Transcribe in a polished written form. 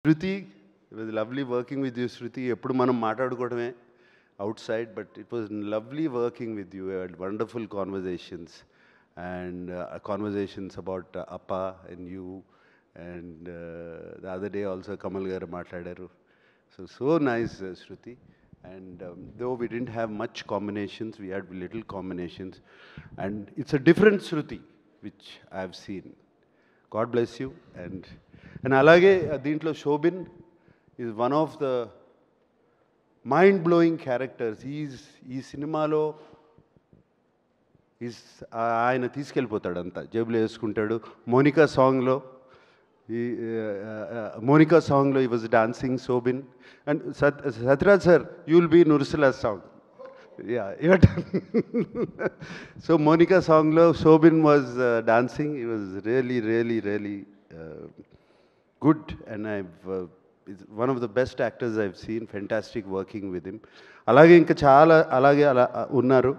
Shruti, it was lovely working with you, Shruti. ఎప్పుడు మనం మాట్లాడుకోవడమే outside, but it was lovely working with you. We had wonderful conversations and conversations about Appa and you. And the other day also Kamal garu మాట్లాడారు. So nice, Shruti. And though we didn't have much combinations, we had little combinations. And it's a different Shruti, which I've seen. God bless you. And అలాగే దీంట్లో Soubin is one of the mind blowing characters. ఈ సినిమాలో ఆయన తీసుకెళ్ళిపోతాడు, అంతా జేబులో వేసుకుంటాడు. Monica సాంగ్లో ఈ was dancing Soubin. And Sathyaraj sir, you will be నుర్సులా song. Yeah. So Monica songlo Shobin was dancing. It was really good, and it's one of the best actors I've seen. Fantastic working with him. Alage inka chaala alage unnaru.